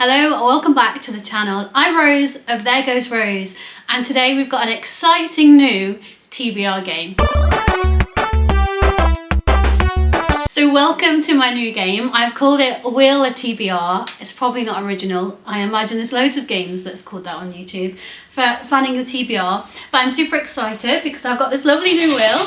Hello, welcome back to the channel. I'm Rose of There Goes Rose, and today we've got an exciting new TBR game. So welcome to my new game. I've called it Wheel of TBR. It's probably not original. I imagine there's loads of games that's called that on YouTube for fanning the TBR. But I'm super excited because I've got this lovely new wheel.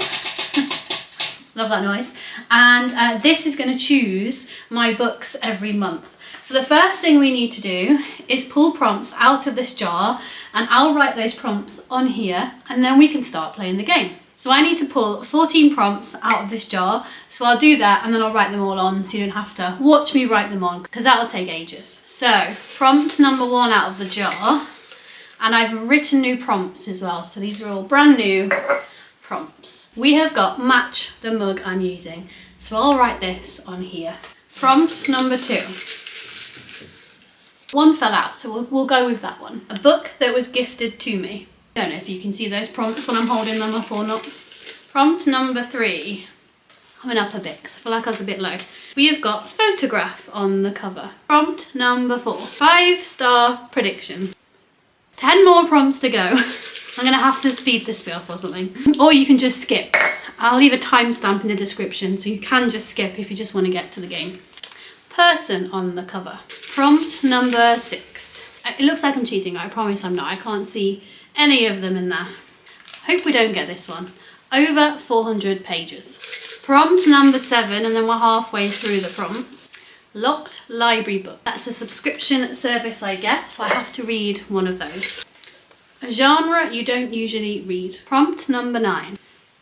Love that noise. And this is going to choose my books every month. So the first thing we need to do is pull prompts out of this jar, and I'll write those prompts on here and then we can start playing the game. So I need to pull 14 prompts out of this jar. So I'll do that and then I'll write them all on so you don't have to watch me write them on because that'll take ages. So prompt number 1 out of the jar, and I've written new prompts as well. So these are all brand new prompts. We have got match the mug I'm using. So I'll write this on here. Prompt number 2. One fell out, so we'll go with that one. A book that was gifted to me. I don't know if you can see those prompts when I'm holding them up or not. Prompt number 3. Coming up a bit because I feel like I was a bit low. We have got photograph on the cover. Prompt number 4. 5-star prediction. 10 more prompts to go. I'm gonna have to speed this bit up or something. Or you can just skip. I'll leave a timestamp in the description so you can just skip if you just want to get to the game. Person on the cover. Prompt number 6. It looks like I'm cheating, I promise I'm not. I can't see any of them in there. Hope we don't get this one. Over 400 pages. Prompt number 7, and then we're halfway through the prompts. Locked library book. That's a subscription service I get, so I have to read one of those. A genre you don't usually read. Prompt number 9.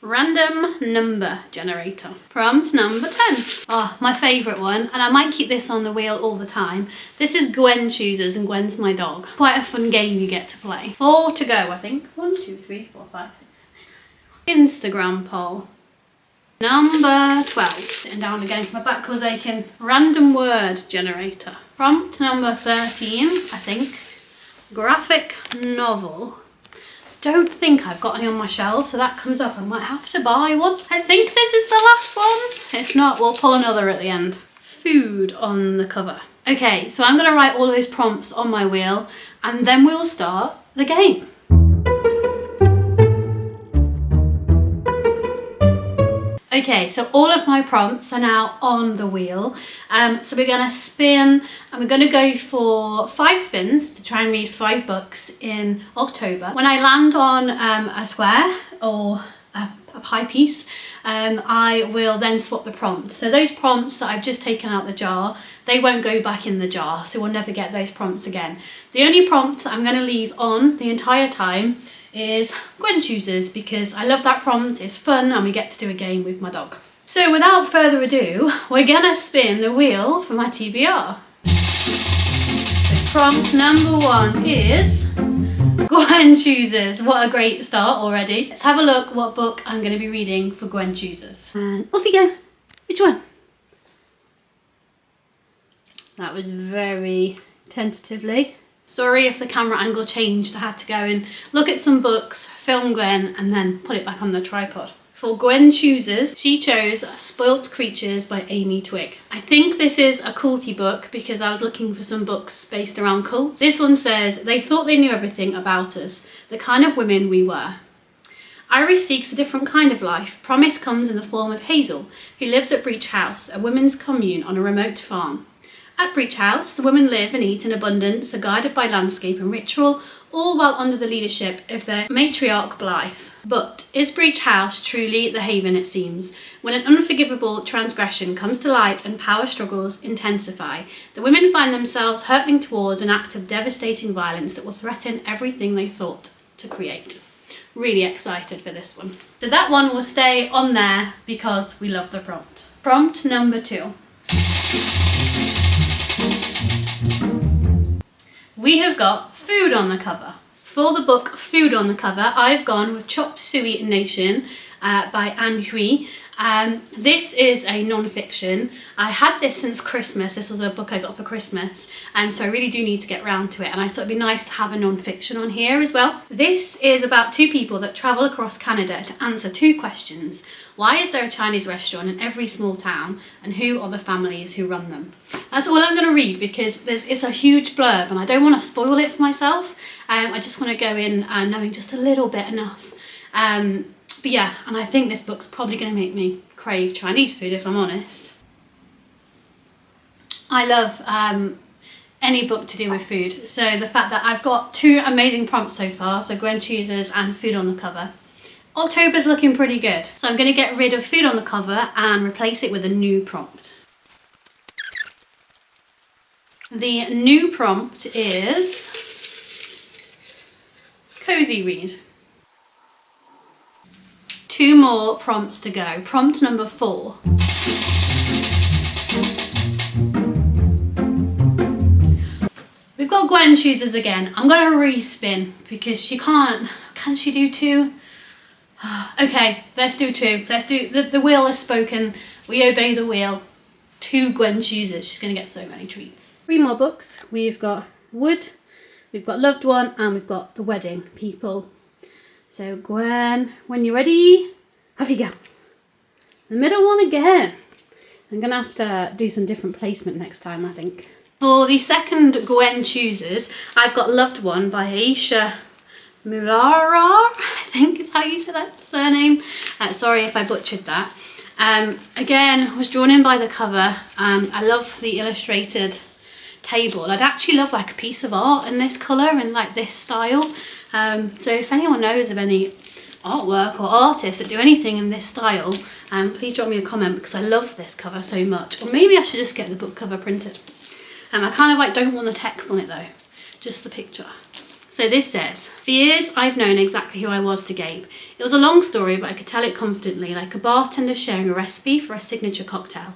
Random number generator. Prompt number 10. Oh, my favourite one, and I might keep this on the wheel all the time. This is Gwen Chooses, and Gwen's my dog. Quite a fun game you get to play. 4 to go, I think. 1, 2, 3, 4, 5, 6. Instagram poll. Number 12. Sitting down again, my back was aching. Random word generator. Prompt number 13, I think. Graphic novel. Don't think I've got any on my shelf, so that comes up. I might have to buy one. I think this is the last one. If not, we'll pull another at the end. Food on the cover. Okay, so I'm gonna write all of those prompts on my wheel and then we'll start the game. Okay, so all of my prompts are now on the wheel. So we're gonna spin, and we're gonna go for 5 spins to try and read 5 books in October. When I land on a square or a pie piece, I will then swap the prompt. So those prompts that I've just taken out the jar, they won't go back in the jar, so we'll never get those prompts again. The only prompt that I'm gonna leave on the entire time is Gwen Chooses, because I love that prompt, it's fun, and we get to do a game with my dog. So without further ado, we're gonna spin the wheel for my TBR. So prompt number 1 is Gwen Chooses. What a great start already. Let's have a look what book I'm gonna be reading for Gwen Chooses. And off you go. Which one? That was very tentatively. Sorry if the camera angle changed. I had to go and look at some books, film Gwen, and then put it back on the tripod. For Gwen Chooses, she chose Spoilt Creatures by Amy Twigg. I think this is a culty book because I was looking for some books based around cults. This one says, they thought they knew everything about us, the kind of women we were. Iris seeks a different kind of life. Promise comes in the form of Hazel, who lives at Breach House, a women's commune on a remote farm. At Breach House, the women live and eat in abundance, are guided by landscape and ritual, all while under the leadership of their matriarch Blythe. But is Breach House truly the haven it seems? When an unforgivable transgression comes to light and power struggles intensify, the women find themselves hurtling towards an act of devastating violence that will threaten everything they thought to create. Really excited for this one. So that one will stay on there because we love the prompt. Prompt number 2. We have got food on the cover. For the book Food on the Cover, I've gone with Chop Suey Nation, by Anne Hui. This is a non-fiction. I had this since Christmas. This was a book I got for Christmas, so I really do need to get round to it, and I thought it'd be nice to have a non-fiction on here as well. This is about two people that travel across Canada to answer two questions. Why is there a Chinese restaurant in every small town, and who are the families who run them? That's all I'm going to read because it's a huge blurb and I don't want to spoil it for myself. I just want to go in knowing just a little bit enough. But yeah, and I think this book's probably going to make me crave Chinese food if I'm honest. I love any book to do with food. So the fact that I've got two amazing prompts so far, so Gwen Chooses and Food on the Cover. October's looking pretty good. So I'm going to get rid of Food on the Cover and replace it with a new prompt. The new prompt is Cozy Read. Two more prompts to go. Prompt number 4. We've got Gwen Chooses again. I'm going to respin because she can't. Can she do 2? Okay, let's do 2. Let's do, the wheel has spoken. We obey the wheel. 2 Gwen Chooses. She's going to get so many treats. 3 more books. We've got Wood, we've got Loved One, and we've got The Wedding People. So Gwen, when you're ready, off you go. The middle one again. I'm going to have to do some different placement next time, I think. For the second Gwen Chooses, I've got Loved One by Aisha Mulara, I think is how you say that surname. Sorry if I butchered that. Again, was drawn in by the cover. I love the illustrated table. I'd actually love like a piece of art in this colour and like this style. So if anyone knows of any artwork or artists that do anything in this style, please drop me a comment because I love this cover so much. Or maybe I should just get the book cover printed. I kind of like don't want the text on it though, just the picture. So this says, for years I've known exactly who I was to Gabe. It was a long story, but I could tell it confidently, like a bartender sharing a recipe for a signature cocktail.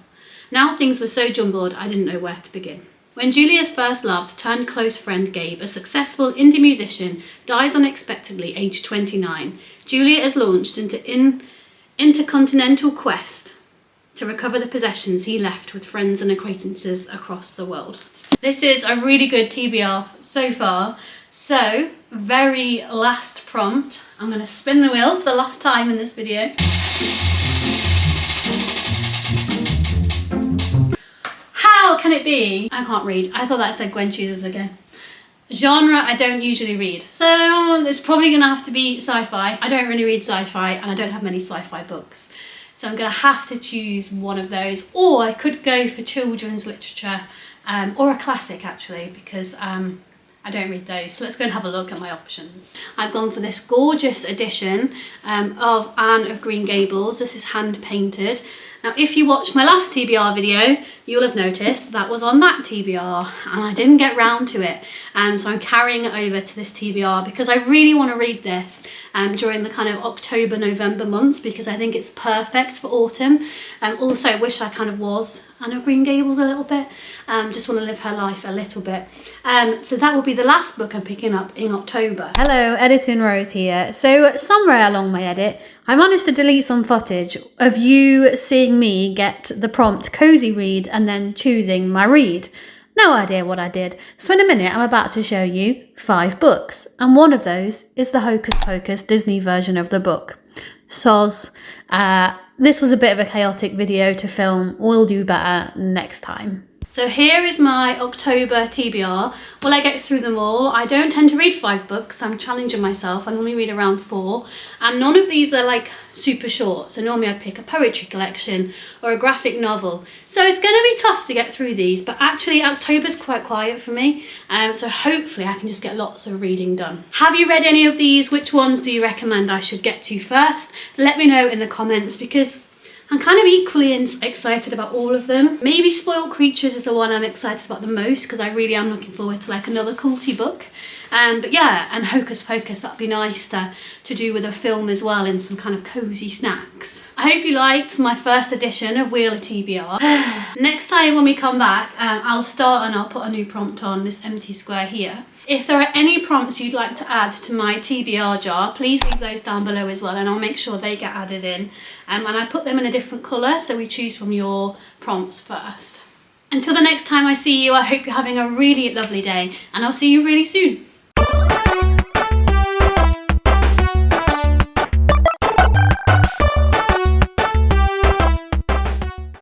Now things were so jumbled I didn't know where to begin. When Julia's first love turned close friend Gabe, a successful indie musician, dies unexpectedly aged 29, Julia is launched into intercontinental quest to recover the possessions he left with friends and acquaintances across the world. This is a really good TBR so far. So, very last prompt. I'm going to spin the wheel for the last time in this video. How can it be? I can't read. I thought that said Gwen Chooses again. Genre, I don't usually read. So, it's probably going to have to be sci-fi. I don't really read sci-fi and I don't have many sci-fi books. So I'm going to have to choose one of those. Or I could go for children's literature or a classic actually because I don't read those. So let's go and have a look at my options. I've gone for this gorgeous edition of Anne of Green Gables. This is hand painted. Now, if you watched my last TBR video, you'll have noticed that was on that TBR and I didn't get round to it. So I'm carrying it over to this TBR because I really want to read this during the kind of October, November months because I think it's perfect for autumn. Also, I wish I kind of was Anne of Green Gables a little bit. Just want to live her life a little bit. So that will be the last book I'm picking up in October. Hello, Editing Rose here. So somewhere along my edit, I managed to delete some footage of you seeing me get the prompt Cozy Read and then choosing my read. No idea what I did. So in a minute, I'm about to show you 5 books. And one of those is the Hocus Pocus Disney version of the book. Soz. This was a bit of a chaotic video to film. We'll do better next time. So here is my October TBR. Will I get through them all? I don't tend to read 5 books. I'm challenging myself. I normally read around 4. And none of these are like super short. So normally I'd pick a poetry collection or a graphic novel. So it's going to be tough to get through these. But actually October's quite quiet for me. So hopefully I can just get lots of reading done. Have you read any of these? Which ones do you recommend I should get to first? Let me know in the comments because I'm kind of equally excited about all of them. Maybe Spoiled Creatures is the one I'm excited about the most because I really am looking forward to like another culty book. But yeah, and Hocus Pocus, that'd be nice to do with a film as well, and some kind of cozy snacks. I hope you liked my first edition of Wheel of TBR. Next time when we come back, I'll start and I'll put a new prompt on this empty square here. If there are any prompts you'd like to add to my TBR jar, please leave those down below as well, and I'll make sure they get added in. And I put them in a different colour, so we choose from your prompts first. Until the next time I see you, I hope you're having a really lovely day, and I'll see you really soon.